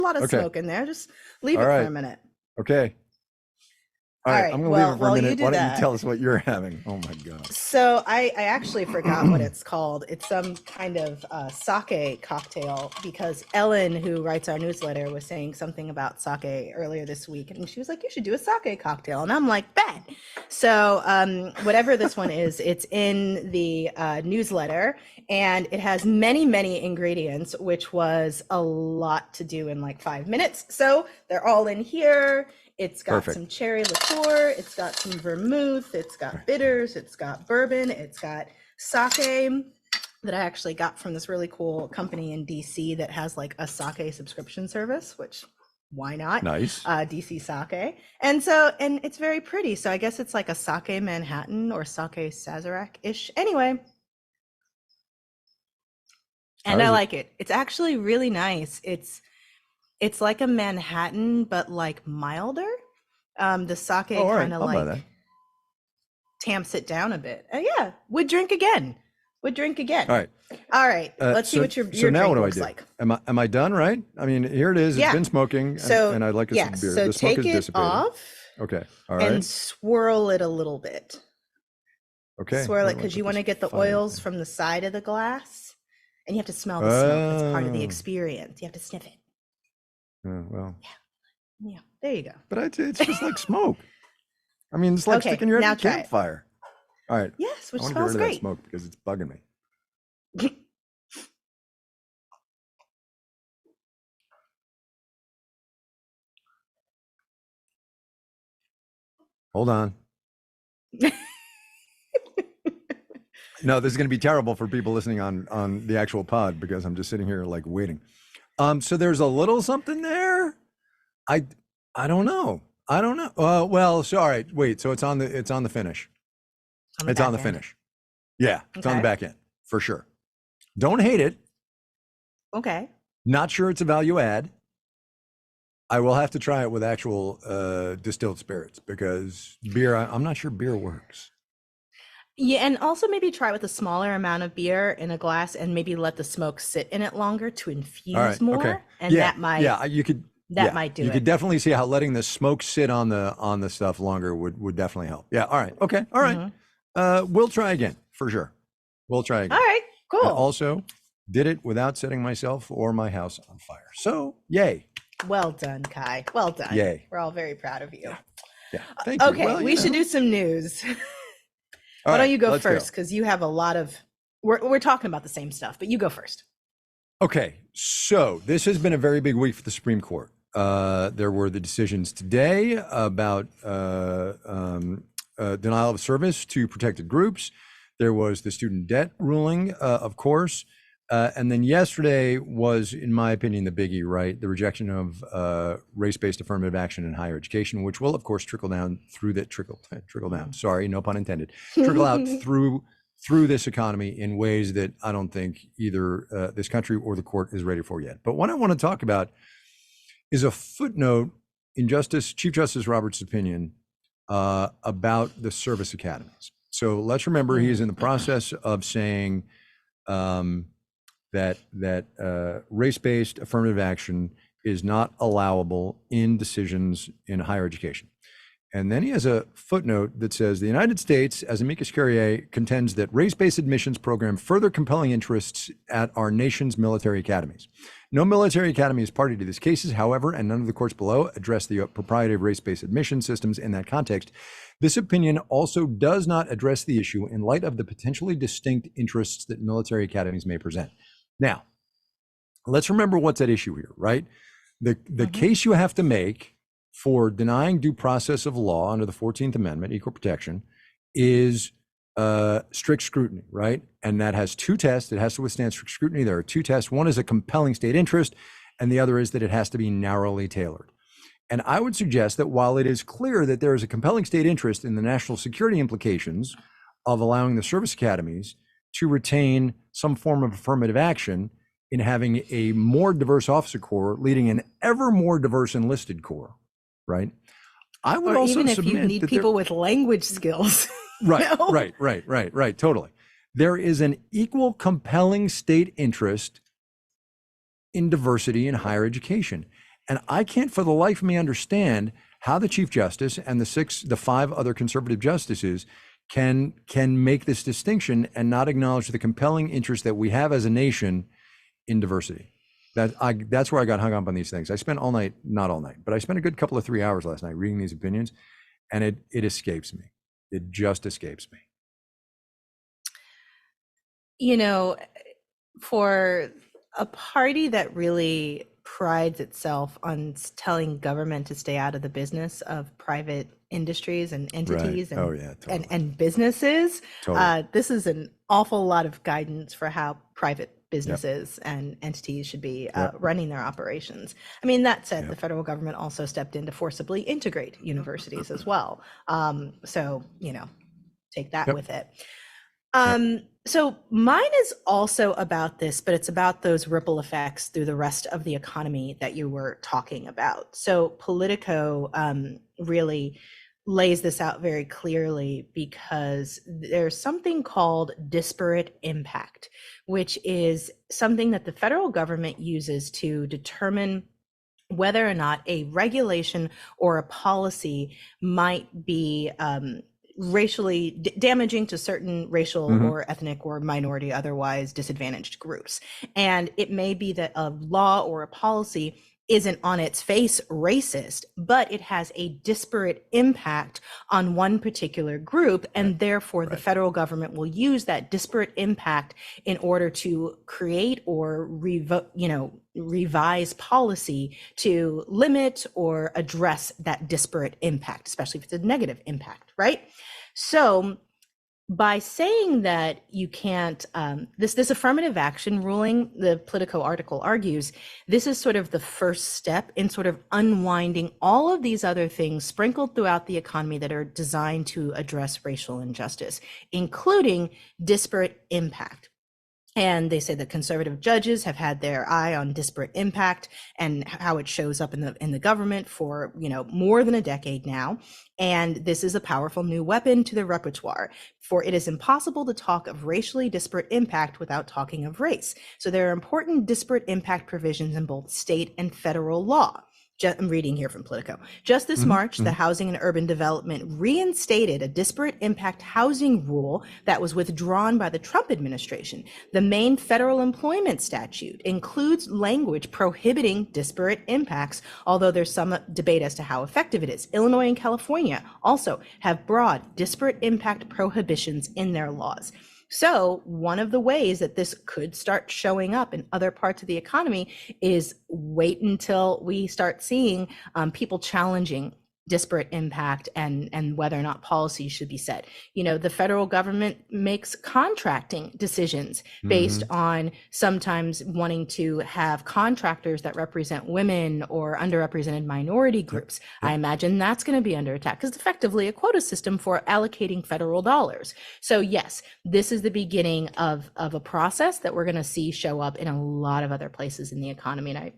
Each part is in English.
a lot of smoke in there. Just leave it for a minute. Okay. All right, I'm going to leave it for a minute. Why don't you tell us what you're having? Oh my God. So I actually forgot what it's called. It's some kind of sake cocktail, because Ellen, who writes our newsletter, was saying something about sake earlier this week. And she was like, you should do a sake cocktail. And I'm like, bet. So whatever this one is, it's in the newsletter, and it has many, many ingredients, which was a lot to do in like 5 minutes. So they're all in here. It's got some cherry liqueur, it's got some vermouth, it's got bitters, it's got bourbon, it's got sake that I actually got from this really cool company in DC that has like a sake subscription service, which why not? Nice. DC sake. And it's very pretty. So I guess it's like a sake Manhattan or sake Sazerac-ish. Anyway. And I like it. It's actually really nice. It's like a Manhattan, but like milder. The sake kind of like tamps it down a bit. Yeah, would drink again. All right. Let's see what your drink looks like. Am I done? Right? I mean, here it is. It's been smoking, and I'd like some beer. So the smoke take is it off. Okay. All right. And swirl it a little bit. Okay. Swirl it because you want to get the oils from the side of the glass, and you have to smell the smoke. That's part of the experience. You have to sniff it. Well. Yeah. There you go. But it's just like smoke. I mean, it's like sticking your head in a campfire. All right. Yes, which I smells get rid of great. that smoke because it's bugging me. Hold on. No, this is going to be terrible for people listening on the actual pod because I'm just sitting here like waiting. So there's a little something there. I don't know. Well, so all right, wait. So it's on the finish. It's on the finish. Yeah, it's on the back end for sure. Don't hate it. Okay. Not sure it's a value add. I will have to try it with actual distilled spirits because beer, I'm not sure beer works. Yeah, and also maybe try with a smaller amount of beer in a glass and maybe let the smoke sit in it longer to infuse more. Okay. And that might might do it. You could definitely see how letting the smoke sit on the stuff longer would definitely help. Yeah. All right. Okay. All right. We'll try again for sure. We'll try again. All right. Cool. Also, did it without setting myself or my house on fire. So, yay. Well done, Kai. Well done. Yay. We're all very proud of you. Yeah. Thank you. Okay. Well, we should do some news. Why don't you go first? Because you have a lot of. We're talking about the same stuff, but you go first. Okay. So this has been a very big week for the Supreme Court. There were the decisions today about denial of service to protected groups. There was the student debt ruling, of course. And then yesterday was, in my opinion, the biggie, right? The rejection of race-based affirmative action in higher education, which will, of course, trickle down through that trickle down. Sorry, no pun intended. Trickle out through this economy in ways that I don't think either this country or the court is ready for yet. But what I want to talk about is a footnote in Chief Justice Roberts' opinion about the service academies. So let's remember he is in the process of saying that race-based affirmative action is not allowable in decisions in higher education. And then he has a footnote that says the United States, as amicus curiae, contends that race-based admissions program further compelling interests at our nation's military academies. No military academy is party to these cases, however, and none of the courts below address the propriety of race-based admission systems in that context. This opinion also does not address the issue in light of the potentially distinct interests that military academies may present. Now, let's remember what's at issue here, right? The case you have to make for denying due process of law under the 14th Amendment, equal protection, is strict scrutiny, right? And that has two tests. It has to withstand strict scrutiny. There are two tests. One is a compelling state interest, and the other is that it has to be narrowly tailored. And I would suggest that while it is clear that there is a compelling state interest in the national security implications of allowing the service academies to retain some form of affirmative action in having a more diverse officer corps leading an ever more diverse enlisted corps, right? I would also even if you need people with language skills. Right, right, totally. There is an equal compelling state interest in diversity in higher education. And I can't for the life of me understand how the Chief Justice and the five other conservative justices can make this distinction and not acknowledge the compelling interest that we have as a nation in diversity. That's where I got hung up on these things. I spent all night, not all night, but I spent a good couple of 3 hours last night reading these opinions, and it escapes me. It just escapes me. You know, for a party that really prides itself on telling government to stay out of the business of private industries and entities and businesses, this is an awful lot of guidance for how private businesses and entities should be running their operations. I mean, that said, the federal government also stepped in to forcibly integrate universities as well. So, take that with it. So mine is also about this, but it's about those ripple effects through the rest of the economy that you were talking about. So Politico really lays this out very clearly, because there's something called disparate impact, which is something that the federal government uses to determine whether or not a regulation or a policy might be racially damaging to certain racial or ethnic or minority otherwise disadvantaged groups. And it may be that a law or a policy isn't on its face racist, but it has a disparate impact on one particular group, and therefore the federal government will use that disparate impact in order to create or revise policy to limit or address that disparate impact, especially if it's a negative impact, right? So by saying that you can't, this affirmative action ruling, the Politico article argues, this is sort of the first step in sort of unwinding all of these other things sprinkled throughout the economy that are designed to address racial injustice, including disparate impact. And they say that conservative judges have had their eye on disparate impact and how it shows up in the government for more than a decade now. And this is a powerful new weapon to the repertoire, for it is impossible to talk of racially disparate impact without talking of race. So there are important disparate impact provisions in both state and federal law. I'm reading here from Politico. Just this March, the Housing and Urban Development reinstated a disparate impact housing rule that was withdrawn by the Trump administration. The Maine federal employment statute includes language prohibiting disparate impacts, although there's some debate as to how effective it is. Illinois and California also have broad disparate impact prohibitions in their laws. So one of the ways that this could start showing up in other parts of the economy is wait until we start seeing people challenging disparate impact and whether or not policies should be set. The federal government makes contracting decisions based on sometimes wanting to have contractors that represent women or underrepresented minority groups. I imagine that's going to be under attack, because it's effectively a quota system for allocating federal dollars. So yes, this is the beginning of a process that we're going to see show up in a lot of other places in the economy. And I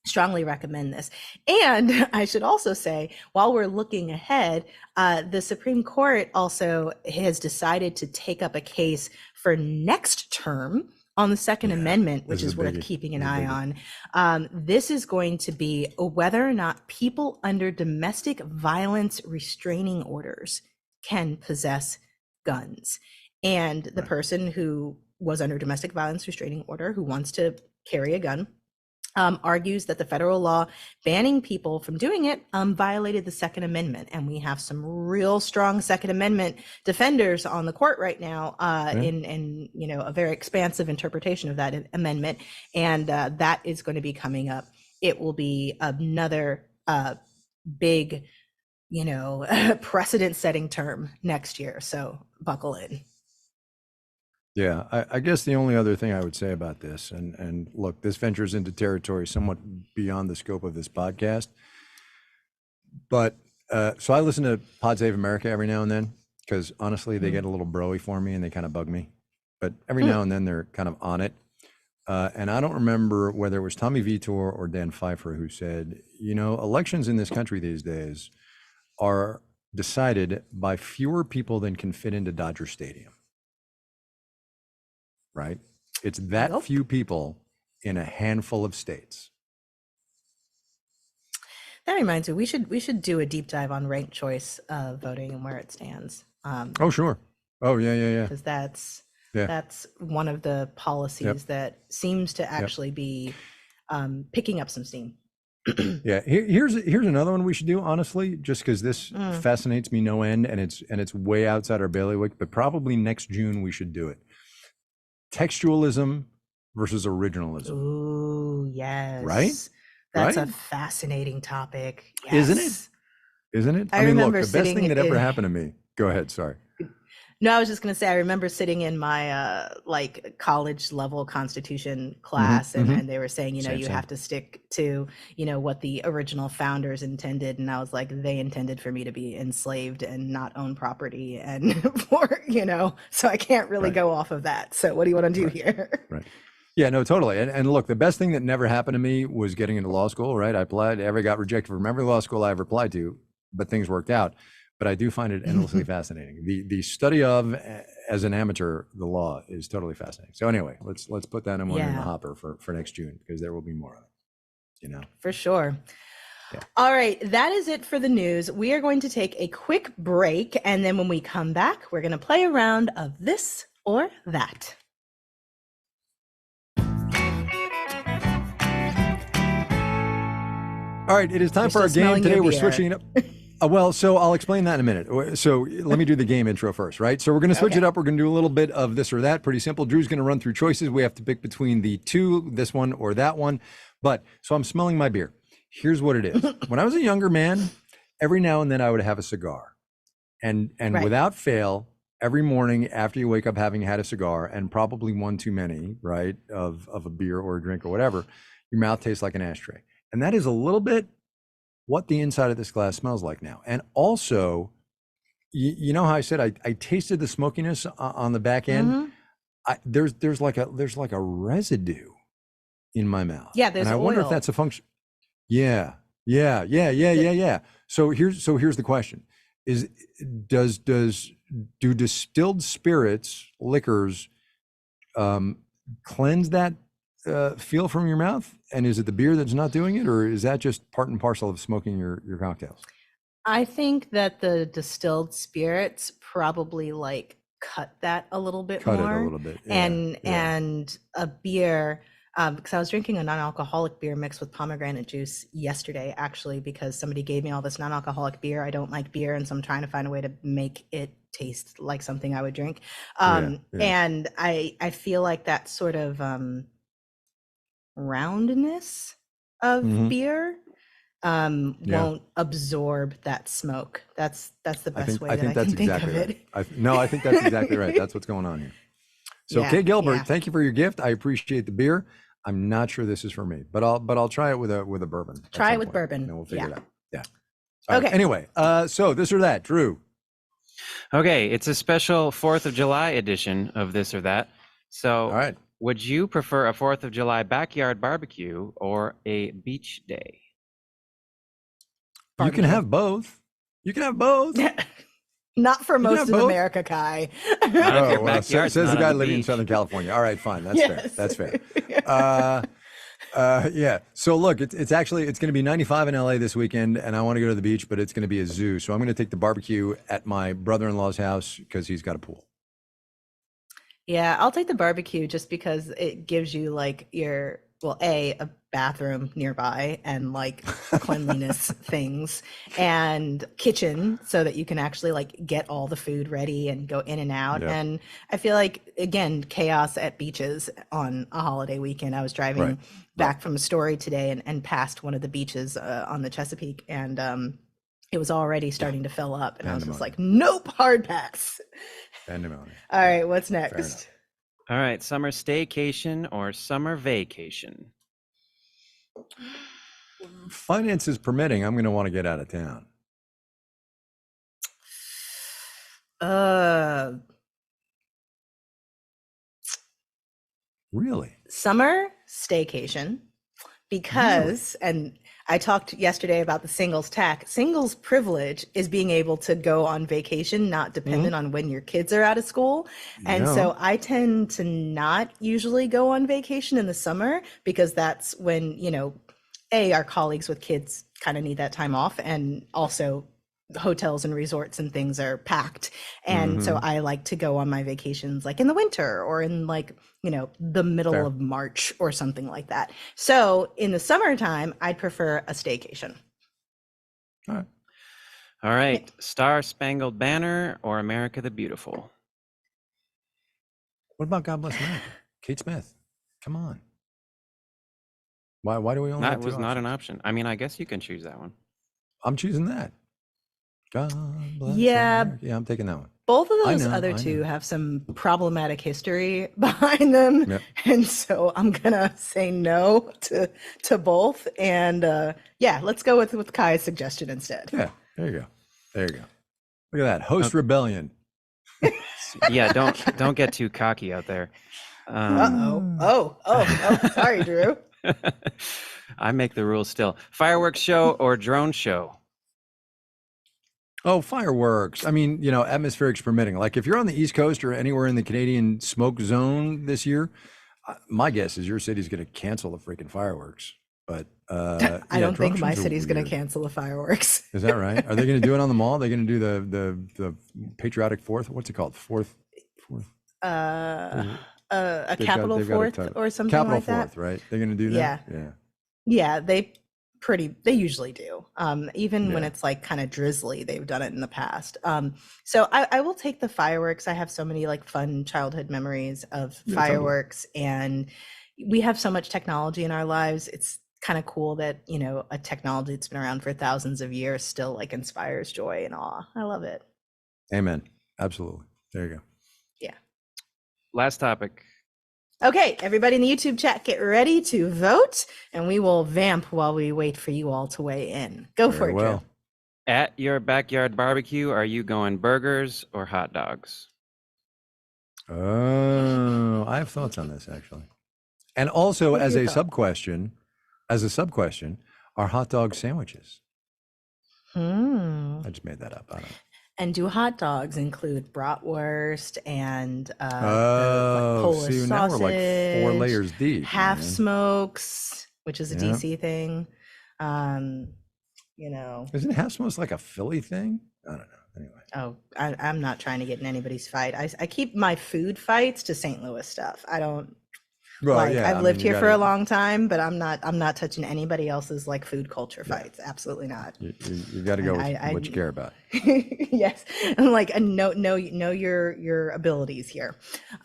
strongly recommend this. And I should also say, while we're looking ahead, the Supreme Court also has decided to take up a case for next term on the Second Amendment, which is worth keeping an eye on. This is going to be whether or not people under domestic violence restraining orders can possess guns. And the person who was under domestic violence restraining order who wants to carry a gun argues that the federal law banning people from doing it violated the Second Amendment. And we have some real strong Second Amendment defenders on the court right now in a very expansive interpretation of that amendment. And that is going to be coming up. It will be another big, precedent-setting term next year. So buckle in. Yeah, I guess the only other thing I would say about this, and look, this ventures into territory somewhat beyond the scope of this podcast, but so I listen to Pod Save America every now and then, because honestly, they get a little broy for me and they kind of bug me, but every now and then they're kind of on it. And I don't remember whether it was Tommy Vitor or Dan Pfeiffer who said, elections in this country these days are decided by fewer people than can fit into Dodger Stadium. Right? It's that few people in a handful of states. That reminds me, we should do a deep dive on ranked choice voting and where it stands. Oh, sure. Oh, yeah. Because Yeah. that's one of the policies that seems to actually be picking up some steam. Yeah. Here's another one we should do, honestly, just because this fascinates me no end, and it's way outside our bailiwick, but probably next June we should do it. Textualism versus originalism. Ooh, yes. Right? That's Right? a fascinating topic. Isn't Yes. it? Isn't it? I mean, look, remember the best sitting thing that ever in- happened to me. Go ahead. Sorry. No, I was just going to say, I remember sitting in my like college level constitution class and they were saying, you know, Same, you same. have to stick to, you know, what the original founders intended. And I was like, they intended for me to be enslaved and not own property and for, you know, so I can't really Right. go off of that. So what do you want to do Right. here? Right. Yeah, no, totally. And look, the best thing that never happened to me was getting into law school, right? I applied, got rejected from every law school I ever applied to, but things worked out. But I do find it endlessly fascinating. The study of, as an amateur, the law is totally fascinating. So anyway, let's put that one in the hopper for next June, because there will be more of it, you know? For sure. Yeah. All right, that is it for the news. We are going to take a quick break, and then when we come back, we're going to play a round of this or that. All right, it is time for our game today. We're switching it up. Well, so I'll explain that in a minute. So let me do the game intro first, right? So we're going to switch it up. We're going to do a little bit of this or that. Pretty simple. Drew's going to run through choices. We have to pick between the two, this one or that one. But so I'm smelling my beer. Here's what it is. When I was a younger man, every now and then I would have a cigar. And Right. without fail, every morning after you wake up having had a cigar, and probably one too many, right, of a beer or a drink or whatever, your mouth tastes like an ashtray. And that is a little bit what the inside of this glass smells like now. And also, you know how I said I tasted the smokiness on the back end? There's like a residue in my mouth. Yeah, there's and I wonder if oil. that's a function. Yeah. So here's the question: do distilled spirits, liquors, cleanse that feel from your mouth? And is it the beer that's not doing it, or is that just part and parcel of smoking your cocktails? I think that the distilled spirits probably like cut that a little bit Cut more. it a little bit. And a beer, because I was drinking a non-alcoholic beer mixed with pomegranate juice yesterday, actually, because somebody gave me all this non-alcoholic beer. I don't like beer, and so I'm trying to find a way to make it taste like something I would drink. And I feel like that sort of roundness of beer won't absorb that smoke. That's the best way that I can think of it. I think that's exactly right. That's what's going on here. So Kate Gilbert, thank you for your gift. I appreciate the beer. I'm not sure this is for me, but I'll try it with a bourbon. Try it with bourbon. And then we'll figure it out. Yeah. Okay. Anyway, so this or that, Drew. Okay, it's a special 4th of July edition of This or That. So, All right. would you prefer a 4th of July backyard barbecue or a beach day? You can have both. You can have both. Not for most of both. America, Kai. Not if your Oh, well, backyard's says not the on guy the living in beach. Southern California. All right, fine. That's fair. Yes. That's fair. Yeah. So look, it's going to be 95 in LA this weekend, and I want to go to the beach, but it's going to be a zoo. So I'm going to take the barbecue at my brother-in-law's house because he's got a pool. Yeah, I'll take the barbecue just because it gives you like a bathroom nearby and like cleanliness things and kitchen so that you can actually like get all the food ready and go in and out. Yeah. And I feel like, again, chaos at beaches on a holiday weekend. I was driving back from a story today and passed one of the beaches on the Chesapeake, and it was already starting to fill up. And I was just like, nope, hard pass. Pandemonium. All right, what's next? All right, summer staycation or summer vacation? Finances permitting, I'm going to want to get out of town. Really? Summer staycation, because, and I talked yesterday about the singles tax. Singles privilege is being able to go on vacation, not dependent on when your kids are out of school. And so I tend to not usually go on vacation in the summer because that's when, our colleagues with kids kind of need that time off, and also hotels and resorts and things are packed. And so I like to go on my vacations like in the winter or in like, the middle Fair. of March or something like that. So in the summertime, I'd prefer a staycation. All right. All right. Star Spangled Banner or America the Beautiful? What about God Bless America? Kate Smith. Come on. Why do we only That have two was not an options? option. I mean, I guess you can choose that one. I'm choosing that. God bless Yeah. America. Yeah, I'm taking that one. Both of I those know, other I two know. have some problematic history behind them. Yep. And so I'm gonna say no to both. And let's go with Kai's suggestion instead. Yeah, there you go. There you go. Look at that. Host rebellion. Yeah, don't get too cocky out there. Oh, sorry, Drew. I make the rules still. Fireworks show or drone show? Oh, fireworks. I mean, atmospherics permitting. Like if you're on the East Coast or anywhere in the Canadian smoke zone this year, my guess is your city's going to cancel the freaking fireworks. But I don't think my city's going to cancel the fireworks. Is that right? Are they going to do it on the mall? Are they going to do the patriotic fourth? What's it called? Fourth. A They've Capital got a Fourth title. or something Capital like that. Fourth, right? They're going to do that. Yeah. Yeah. Yeah, they usually do. Even when Yeah. it's like kind of drizzly, they've done it in the past. So I will take the fireworks. I have so many like fun childhood memories of totally. fireworks, and we have so much technology in our lives. It's kind of cool that, a technology that's been around for thousands of years still like inspires joy and awe. I love it. Amen. Absolutely. There you go. Yeah. Last topic. Okay, everybody in the YouTube chat, get ready to vote, and we will vamp while we wait for you all to weigh in. Go for Very it, well. Drew. At your backyard barbecue, are you going burgers or hot dogs? Oh, I have thoughts on this actually. And also What are as your a thoughts? sub-question, are hot dog sandwiches? Hmm. I just made that up. I don't know. And do hot dogs include bratwurst and Oh, Polish see, sausage, now we're like 4 layers deep. half man. smokes, which is a Yeah. DC thing. Isn't half smokes like a Philly thing? I don't know. Anyway. I'm not trying to get in anybody's fight. I keep my food fights to St. Louis stuff. I don't I've lived here for a long time, but I'm not touching anybody else's like food culture fights. Absolutely not. You got to go with what you care about. Yes, and like know your abilities here.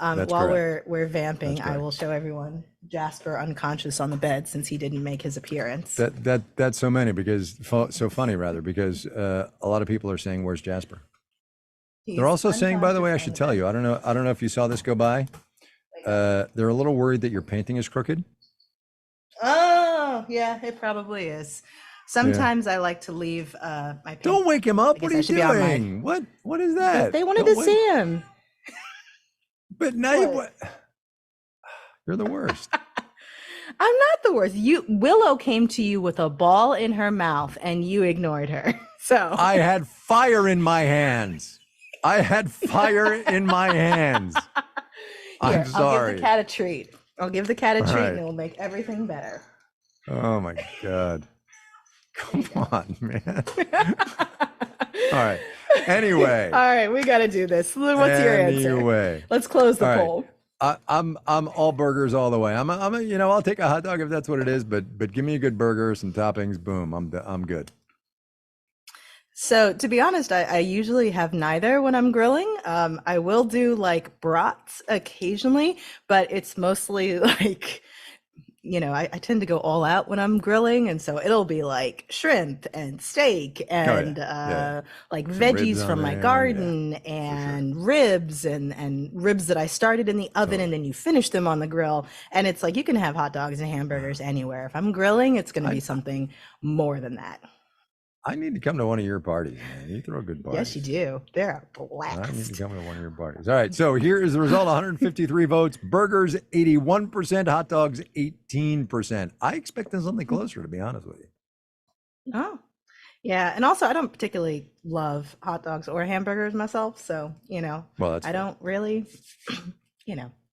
That's While correct. we're vamping, That's I correct. will show everyone Jasper unconscious on the bed since he didn't make his appearance. That's so funny because a lot of people are saying, "Where's Jasper?" They're also saying, by the way, I should tell you, I don't know if you saw this go by. They're a little worried that your painting is crooked. Oh, yeah, it probably is. Sometimes I like to leave my paint. Don't wake him up. What are you I should be on my- doing? What is that? They wanted Don't to see him. But now you're the worst. I'm not the worst. Willow came to you with a ball in her mouth and you ignored her. So I had fire in my hands. I'm Here, sorry. I'll give the cat a treat. All right. And it will make everything better. Oh my God. Come on, man. All right. Anyway. All right, we got to do this. What's your answer? Anyway. Let's close the All right. poll. I'm all burgers all the way. I'll take a hot dog if that's what it is, but give me a good burger, some toppings, boom, I'm good. So to be honest, I usually have neither when I'm grilling. I will do like brats occasionally, but it's mostly like, I tend to go all out when I'm grilling. And so it'll be like shrimp and steak and like Some veggies ribs from on my there, garden yeah, for and ribs and ribs that I started in the oven and then you finish them on the grill. And it's like, you can have hot dogs and hamburgers anywhere. If I'm grilling, it's going to be something more than that. I need to come to one of your parties, man. You throw good parties. Yes, you do. They're a blast. I need to come to one of your parties. All right. So here is the result: 153 votes, burgers 81%, hot dogs 18%. I expected something closer, to be honest with you. Oh, yeah. And also, I don't particularly love hot dogs or hamburgers myself. So, Well, that's I fair. don't really,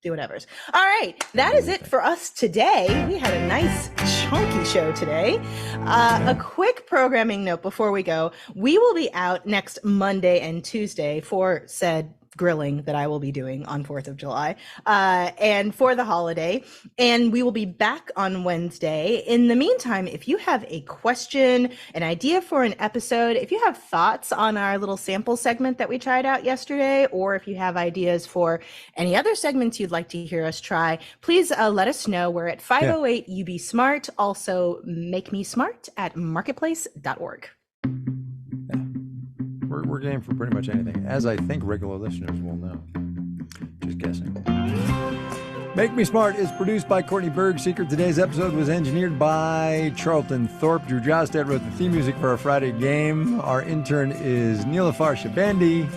do whatever's. All right. That is it for us today. We had a nice chonky show today. A quick programming note before we go. We will be out next Monday and Tuesday for said grilling that I will be doing on 4th of July and for the holiday. And we will be back on Wednesday. In the meantime, if you have a question, an idea for an episode, if you have thoughts on our little sample segment that we tried out yesterday, or if you have ideas for any other segments you'd like to hear us try, please let us know. We're at 508 UB Smart. Also, make me smart at marketplace.org. We're game for pretty much anything, as I think regular listeners will know. Just guessing. Make Me Smart is produced by Courtney Berg-Seeker. Today's episode was engineered by Charlton Thorpe. Drew Jostad wrote the theme music for our Friday game. Our intern is Neelafar Shabandi.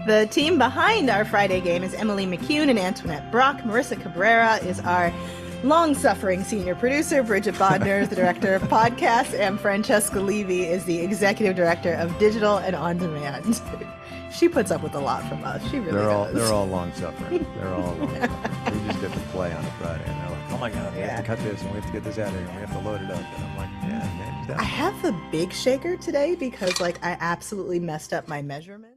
The team behind our Friday game is Emily McCune and Antoinette Brock. Marissa Cabrera is our long-suffering senior producer. Bridget Bodner is the director of podcasts, and Francesca Levy is the executive director of digital and on-demand. She puts up with a lot from us. She really does. They're all long-suffering. They're all long-suffering. We just get to play on a Friday, and they're like, oh my God, we have to cut this, and we have to get this out of here, and we have to load it up. And I'm like, yeah, man. I have the big shaker today because, like, I absolutely messed up my measurement.